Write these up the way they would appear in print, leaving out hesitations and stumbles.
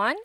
1,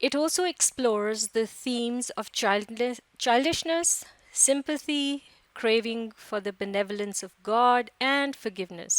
It also explores the themes of childishness, sympathy, craving for the benevolence of God and forgiveness.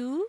2,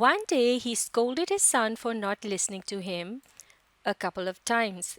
One day he scolded his son for not listening to him a couple of times.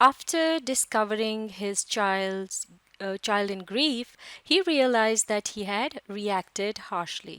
After discovering his child in grief, he realized that he had reacted harshly.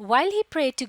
While he prayed to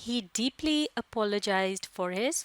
he deeply apologized for his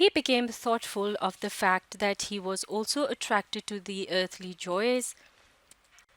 He became thoughtful of the fact that he was also attracted to the earthly joys.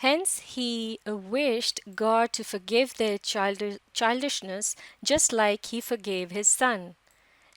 Hence he wished God to forgive their childishness just like he forgave his son.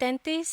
33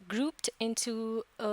grouped into a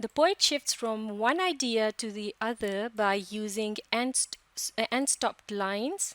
The poet shifts from one idea to the other by using unstopped lines.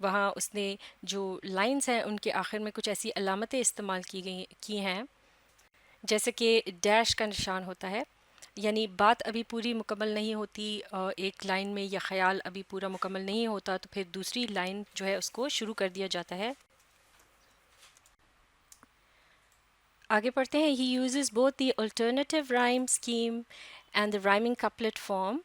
وہاں اس نے جو lines ہیں ان کے آخر میں کچھ ایسی علامتیں استعمال کی ہیں جیسے کہ ڈیش کا نشان ہوتا ہے، یعنی بات ابھی پوری مکمل نہیں ہوتی، ایک لائن میں یا خیال ابھی پورا مکمل نہیں ہوتا تو پھر دوسری لائن جو ہے اس کو شروع کر دیا جاتا ہے۔ آگے پڑھتے ہیں، he uses both the alternative rhyme scheme and the rhyming couplet form.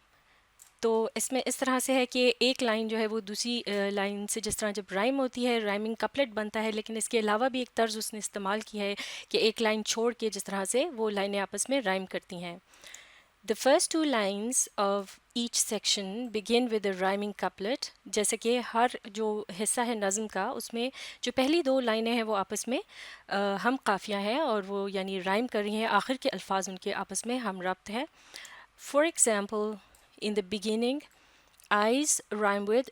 تو اس میں اس طرح سے ہے کہ ایک لائن جو ہے وہ دوسری لائن سے جس طرح جب رائم ہوتی ہے رائمنگ کپلٹ بنتا ہے، لیکن اس کے علاوہ بھی ایک طرز اس نے استعمال کی ہے کہ ایک لائن چھوڑ کے جس طرح سے وہ لائنیں آپس میں رائم کرتی ہیں۔ The first two lines of each section begin with a rhyming couplet، جیسے کہ ہر جو حصہ ہے نظم کا اس میں جو پہلی دو لائنیں ہیں وہ آپس میں ہم قافیہ ہیں اور وہ یعنی رائم کر رہی ہیں، آخر کے الفاظ ان کے آپس میں ہم ربط ہے۔ For example in the beginning eyes rhyme with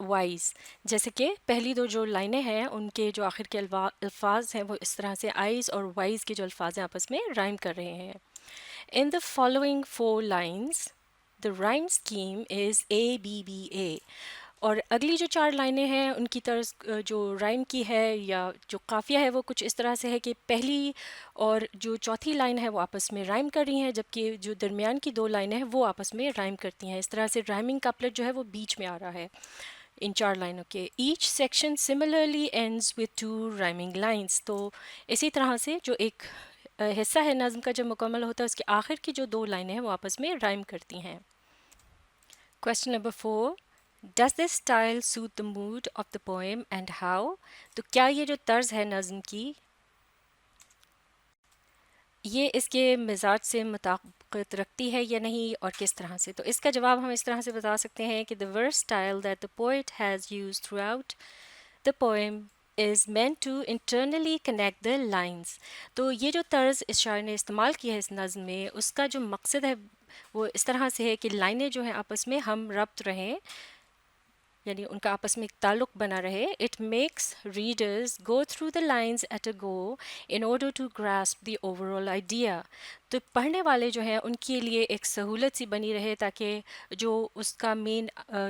wise، جیسے کہ پہلی دو جو لائنیں ہیں ان کے جو آخر کے الفاظ ہیں وہ اس طرح سے eyes اور wise کے جو الفاظ ہیں آپس میں رائم کر رہے ہیں۔ In the following four lines the rhyme scheme is ABBA، اور اگلی جو چار لائنیں ہیں ان کی طرز جو رائم کی ہے یا جو قافیہ ہے وہ کچھ اس طرح سے ہے کہ پہلی اور جو چوتھی لائن ہے وہ آپس میں رائم کر رہی ہیں، جبکہ جو درمیان کی دو لائنیں ہیں وہ آپس میں رائم کرتی ہیں۔ اس طرح سے رائمنگ کپلٹ جو ہے وہ بیچ میں آ رہا ہے ان چار لائنوں کے۔ H section similarly ends with two rhyming lines, تو اسی طرح سے جو ایک حصہ ہے نظم کا جب مکمل ہوتا ہے اس کے آخر کی جو دو لائنیں ہیں وہ آپس میں رائم کرتی ہیں۔ Question number 4، Does this style suit the mood of the poem and how؟ تو کیا یہ جو طرز ہے نظم کی یہ اس کے مزاج سے مطابقت رکھتی ہے یا نہیں اور کس طرح سے؟ تو اس کا جواب ہم اس طرح سے بتا سکتے ہیں کہ the verse style that the poet has used throughout the poem is meant to internally connect the lines۔ تو یہ جو طرز اس شاعر نے استعمال کی ہے اس نظم میں اس کا جو مقصد ہے وہ اس طرح سے ہے کہ لائنیں جو ہیں آپس میں ہم ربط رہیں، یعنی ان کا آپس میں ایک تعلق بنا رہے۔ It makes readers go through the lines at a go in order to grasp the overall idea. تو پڑھنے والے جو ہیں ان کے لیے ایک سہولت سی بنی رہے تاکہ جو اس کا مین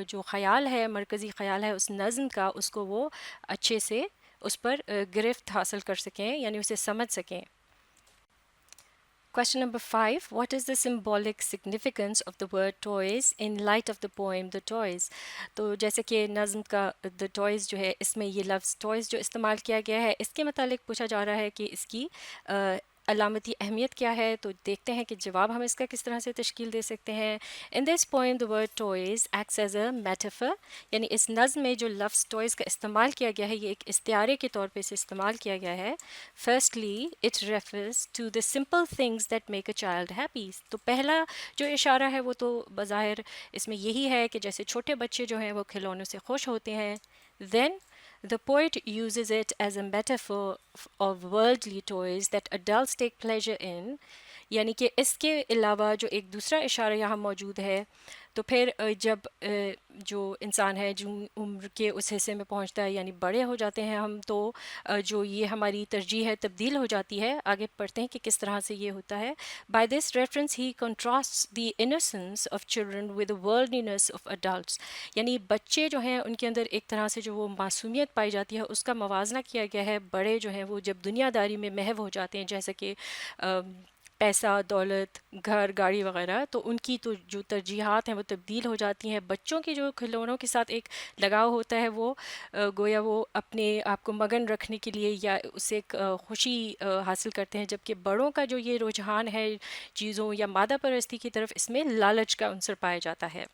جو خیال ہے، مرکزی خیال ہے اس نظم کا، اس کو وہ اچھے سے اس پر گرفت حاصل کر سکیں، یعنی اسے سمجھ سکیں۔ Question number 5، What is the symbolic significance of the word toys in light of the poem The Toys؟ تو جیسے کہ نظم کا The Toys جو ہے اس میں یہ لفظ toys جو استعمال کیا گیا ہے اس کے متعلق پوچھا جا رہا ہے کہ اس کی علامتی اہمیت کیا ہے، تو دیکھتے ہیں کہ جواب ہم اس کا کس طرح سے تشکیل دے سکتے ہیں۔ In this poem the word toys acts as a metaphor، یعنی اس نظم میں جو لفظ toys کا استعمال کیا گیا ہے یہ ایک استعارے کے طور پہ اسے استعمال کیا گیا ہے۔ Firstly it refers to the simple things that make a child happy، تو پہلا جو اشارہ ہے وہ تو بظاہر اس میں یہی ہے کہ جیسے چھوٹے بچے جو ہیں وہ کھلونوں سے خوش ہوتے ہیں۔ Then the poet uses it as a metaphor of worldly toys that adults take pleasure in، یعنی کہ اس کے علاوہ جو ایک دوسرا اشارہ یہاں موجود ہے تو پھر جب جو انسان ہے جو عمر کے اس حصے میں پہنچتا ہے یعنی بڑے ہو جاتے ہیں ہم، تو جو یہ ہماری ترجیح ہے تبدیل ہو جاتی ہے۔ آگے پڑھتے ہیں کہ کس طرح سے یہ ہوتا ہے۔ By this reference he contrasts the innocence of children with the worldliness of adults، یعنی بچے جو ہیں ان کے اندر ایک طرح سے جو وہ معصومیت پائی جاتی ہے اس کا موازنہ کیا گیا ہے بڑے جو ہیں وہ جب دنیا داری میں محو ہو جاتے ہیں، جیسے کہ پیسہ، دولت، گھر، گاڑی وغیرہ، تو ان کی تو جو ترجیحات ہیں وہ تبدیل ہو جاتی ہیں۔ بچوں کے جو کھلونوں کے ساتھ ایک لگاؤ ہوتا ہے وہ گویا وہ اپنے آپ کو مگن رکھنے کے لیے یا اسے ایک خوشی حاصل کرتے ہیں، جبکہ بڑوں کا جو یہ رجحان ہے چیزوں یا مادہ پرستی کی طرف اس میں لالچ کا عنصر پایا جاتا ہے۔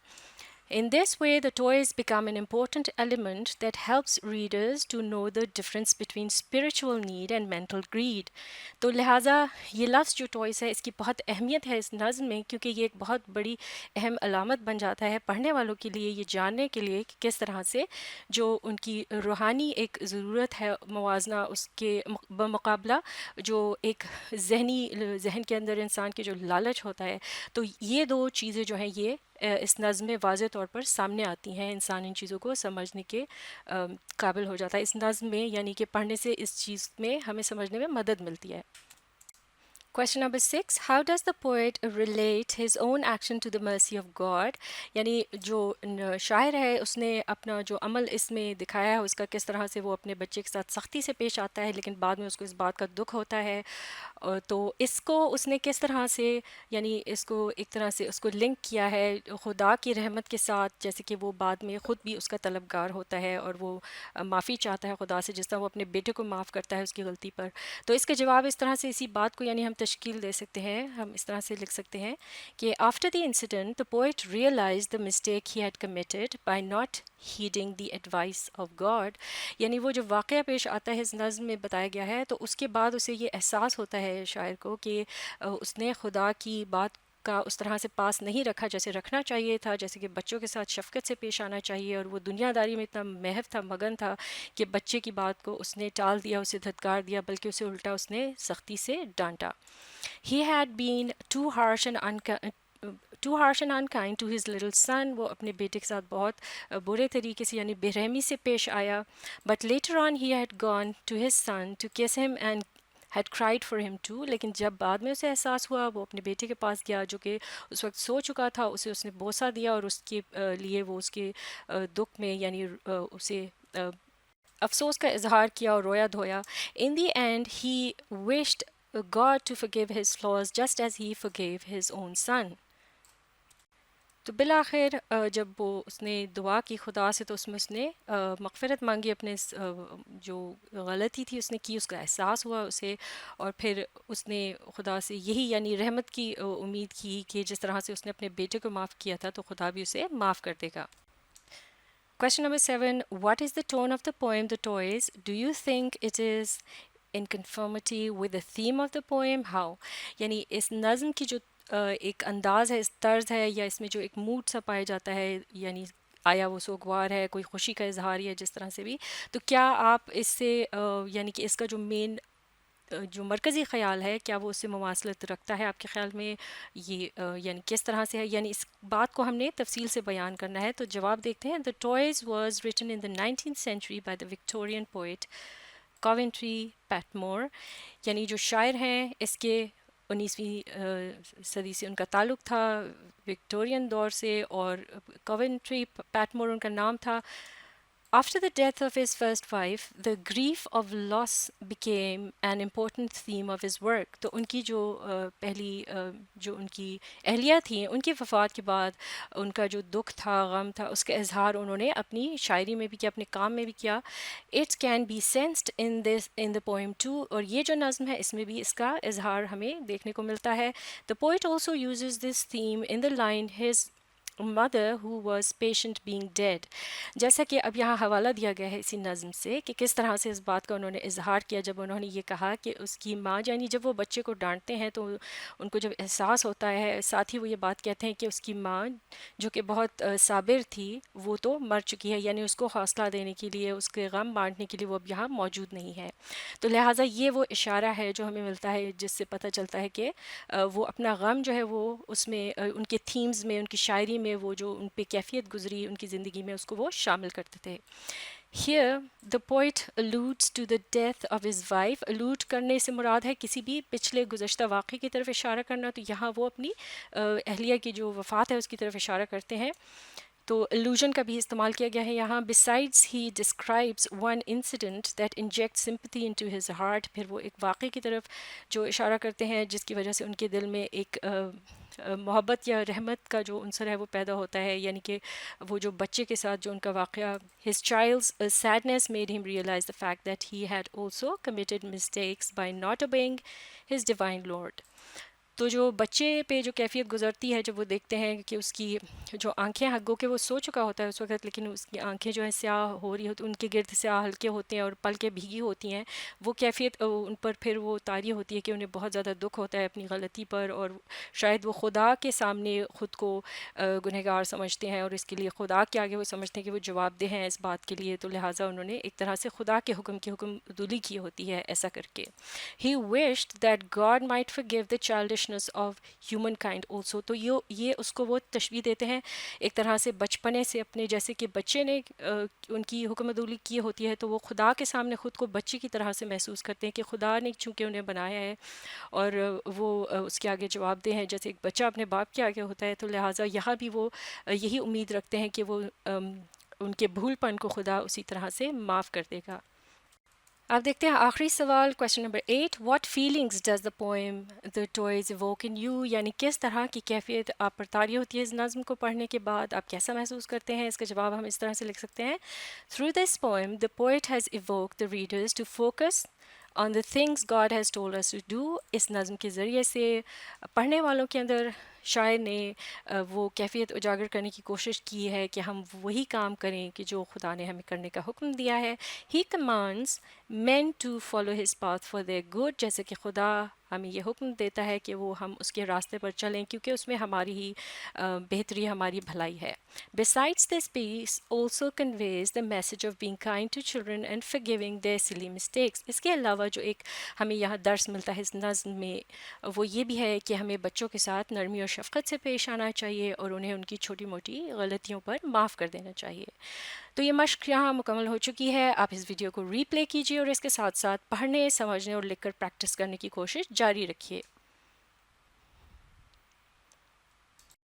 In this way the toys become an important element that helps readers to know the difference between spiritual need and mental greed۔ تو لہٰذا یہ لفظ جو ٹوائز ہے اس کی بہت اہمیت ہے اس نظم میں، کیونکہ یہ ایک بہت بڑی اہم علامت بن جاتا ہے پڑھنے والوں کے لیے یہ جاننے کے لیے کہ کس طرح سے جو ان کی روحانی ایک ضرورت ہے موازنہ اس کے بمقابلہ جو ایک ذہن کے اندر انسان کے جو لالچ ہوتا ہے، تو یہ دو چیزیں جو ہیں یہ اس نظم میں واضح طور پر سامنے آتی ہیں۔ انسان ان چیزوں کو سمجھنے کے قابل ہو جاتا ہے اس نظم میں، یعنی کہ پڑھنے سے اس چیز میں ہمیں سمجھنے میں مدد ملتی ہے۔ Question number 6, how does the poet relate his own action to the mercy of God? یعنی جو شاعر ہے اس نے اپنا جو عمل اس میں دکھایا ہے اس کا کس طرح سے وہ اپنے بچے کے ساتھ سختی سے پیش آتا ہے لیکن بعد میں اس کو اس بات کا دکھ ہوتا ہے، تو اس کو اس نے کس طرح سے یعنی اس کو ایک طرح سے اس کو لنک کیا ہے خدا کی رحمت کے ساتھ، جیسے کہ وہ بعد میں خود بھی اس کا طلبگار ہوتا ہے اور وہ معافی چاہتا ہے خدا سے، جس طرح وہ اپنے بیٹے کو معاف کرتا ہے اس کی غلطی پر. تو اس کا جواب اس طرح سے اسی بات کو یعنی ہم تشکیل دے سکتے ہیں، ہم اس طرح سے لکھ سکتے ہیں کہ after the incident the poet realized the mistake he had committed by not heeding the advice of God. یعنی وہ جو واقعہ پیش آتا ہے اس نظم میں بتایا گیا ہے تو اس کے بعد اسے یہ احساس ہوتا ہے شاعر کو کہ اس نے خدا کی بات کا اس طرح سے پاس نہیں رکھا جیسے رکھنا چاہیے تھا، جیسے کہ بچوں کے ساتھ شفقت سے پیش آنا چاہیے، اور وہ دنیا داری میں اتنا محو تھا، مگن تھا کہ بچے کی بات کو اس نے ٹال دیا، اسے دھتکار دیا، بلکہ اسے الٹا اس نے سختی سے ڈانٹا. He had been too harsh and unkind to his little son. وہ اپنے بیٹے کے ساتھ بہت برے طریقے سے یعنی بے رحمی سے پیش آیا. But later on he had gone to his son to kiss him and had cried for him too. لیکن جب بعد میں اسے احساس ہوا وہ اپنے بیٹے کے پاس گیا جو کہ اس وقت سو چکا تھا، اسے اس نے بوسہ دیا اور اس کے لیے وہ اس کے دکھ میں یعنی اسے افسوس کا اظہار کیا اور رویا دھویا. In the end he wished God to forgive his flaws just as he forgave his own son. تو بالآخر جب وہ اس نے دعا کی خدا سے تو اس میں اس نے مغفرت مانگی، اپنے جو غلطی تھی اس نے کی، اس کا احساس ہوا اسے، اور پھر اس نے خدا سے یہی یعنی رحمت کی امید کی کہ جس طرح سے اس نے اپنے بیٹے کو معاف کیا تھا تو خدا بھی اسے معاف کر دے گا. Question number 7, what is the tone of the poem The Toys? Do you think it is in conformity with the theme of the poem? How? یعنی اس نظم کی جو ایک انداز ہے، اس طرز ہے، یا اس میں جو ایک موڈ سا پایا جاتا ہے، یعنی آیا وہ سوگوار ہے، کوئی خوشی کا اظہار ہے، جس طرح سے بھی، تو کیا آپ اس سے یعنی کہ اس کا جو مین جو مرکزی خیال ہے کیا وہ اس سے مماثلت رکھتا ہے آپ کے خیال میں؟ یہ یعنی کس طرح سے ہے، یعنی اس بات کو ہم نے تفصیل سے بیان کرنا ہے. تو جواب دیکھتے ہیں. The Toys was written in the 19th century by the Victorian poet Coventry Patmore. یعنی جو شاعر ہیں اس کے 19ویں صدی سے ان کا تعلق تھا، وکٹورین دور سے، اور کوونٹری پیٹمور ان کا نام تھا. After the death of his first wife, the grief of loss became an important theme of his work. تو ان کی جو پہلی جو ان کی اہلیہ تھیں ان کی وفات کے بعد ان کا جو دکھ تھا، غم تھا، اس کا اظہار انہوں نے اپنی شاعری میں بھی کیا، اپنے کام میں بھی کیا. It can be sensed in the poem too. اور یہ جو نظم ہے اس میں بھی اس کا اظہار ہمیں دیکھنے کو ملتا ہے. The poet also uses this theme in the line his mother who was patient being dead. جیسا کہ اب یہاں حوالہ دیا گیا ہے اسی نظم سے کہ کس طرح سے اس بات کا انہوں نے اظہار کیا جب انہوں نے یہ کہا کہ اس کی ماں، یعنی جب وہ بچے کو ڈانٹتے ہیں تو ان کو جب احساس ہوتا ہے، ساتھ ہی وہ یہ بات کہتے ہیں کہ اس کی ماں جو کہ بہت صابر تھی وہ تو مر چکی ہے، یعنی اس کو حوصلہ دینے کے لیے، اس کے غم بانٹنے کے لیے وہ اب یہاں موجود نہیں ہے. تو لہٰذا یہ وہ اشارہ ہے جو ہمیں ملتا ہے جس سے پتہ چلتا ہے کہ وہ اپنا غم جو ہے وہ اس میں ان کے تھیمز میں، ان کی شاعری میں وہ جو ان پہ کیفیت گزری ان کی زندگی میں اس کو وہ شامل کرتے تھے. Here the poet alludes to the death of his wife. allude کرنے سے مراد ہے کسی بھی پچھلے گزشتہ واقعے کی طرف اشارہ کرنا، تو یہاں وہ اپنی اہلیہ کی جو وفات ہے اس کی طرف اشارہ کرتے ہیں. تو allusion کا بھی استعمال کیا گیا ہے یہاں. Besides he describes one incident that injects sympathy into his heart. پھر وہ ایک واقعے کی طرف جو اشارہ کرتے ہیں جس کی وجہ سے ان کے دل میں ایک محبت یا رحمت کا جو عنصر ہے وہ پیدا ہوتا ہے، یعنی کہ وہ جو بچے کے ساتھ جو ان کا واقعہ. His child's sadness made him realize the fact that he had also committed mistakes by not obeying his divine Lord. تو جو بچے پہ جو کیفیت گزرتی ہے جب وہ دیکھتے ہیں کہ اس کی جو آنکھیں گو کہ وہ سو چکا ہوتا ہے اس وقت، لیکن اس کی آنکھیں جو ہیں سیاہ ہو رہی ہوتی، ان کے گرد سیاہ ہلکے ہوتے ہیں اور پلکیں بھیگی ہوتی ہیں، وہ کیفیت ان پر پھر وہ طاری ہوتی ہے کہ انہیں بہت زیادہ دکھ ہوتا ہے اپنی غلطی پر، اور شاید وہ خدا کے سامنے خود کو گنہگار سمجھتے ہیں اور اس کے لیے خدا کے آگے وہ سمجھتے ہیں کہ وہ جواب دہ ہیں اس بات کے لیے. تو لہٰذا انہوں نے ایک طرح سے خدا کے حکم کی حکم عدولی کی ہوتی ہے ایسا کر کے. He wished that God might forgive the childish selfishness of humankind also. تو یہ اس کو وہ تشبیہ دیتے ہیں ایک طرح سے بچپنے سے اپنے، جیسے کہ بچے نے ان کی حکم عدولی کی ہوتی ہے تو وہ خدا کے سامنے خود کو بچے کی طرح سے محسوس کرتے ہیں کہ خدا نے چونکہ انہیں بنایا ہے اور وہ اس کے آگے جواب دہ ہیں جیسے ایک بچہ اپنے باپ کے آگے ہوتا ہے، تو لہٰذا یہاں بھی وہ یہی امید رکھتے ہیں کہ وہ ان کے بھول پن کو خدا اسی طرح سے معاف کر دے گا۔ اب دیکھتے ہیں آخری سوال، question number 8، what feelings does the poem the toys evoke in you, یعنی کس طرح کی کیفیت آپ پر طاری ہوتی ہے اس نظم کو پڑھنے کے بعد، آپ کیسا محسوس کرتے ہیں؟ اس کا جواب ہم اس طرح سے لکھ سکتے ہیں، through this poem the poet has evoked the readers to focus on the things God has told us to do. اس نظم کے ذریعے سے پڑھنے والوں کے اندر شاعر نے وہ کیفیت اجاگر کرنے کی کوشش کی ہے کہ ہم وہی کام کریں کہ جو خدا نے ہمیں کرنے کا حکم دیا ہے۔ He commands men to follow his path for their good, جیسے کہ خدا ہمیں یہ حکم دیتا ہے کہ وہ ہم اس کے راستے پر چلیں کیونکہ اس میں ہماری ہی بہتری، ہماری بھلائی ہے۔ Besides this piece also conveys the message of being kind to children and forgiving their silly mistakes۔ اس کے علاوہ جو ایک ہمیں یہاں درس ملتا ہے اس نظم میں وہ یہ بھی ہے کہ ہمیں بچوں کے ساتھ نرمی اور شفقت سے پیش آنا چاہیے اور انہیں ان کی چھوٹی موٹی غلطیوں پر معاف کر دینا چاہیے۔ تو یہ مشق یہاں مکمل ہو چکی ہے، آپ اس ویڈیو کو ری پلے کیجیے اور اس کے ساتھ ساتھ پڑھنے، سمجھنے اور لکھ کر پریکٹس کرنے کی کوشش جاری رکھیے۔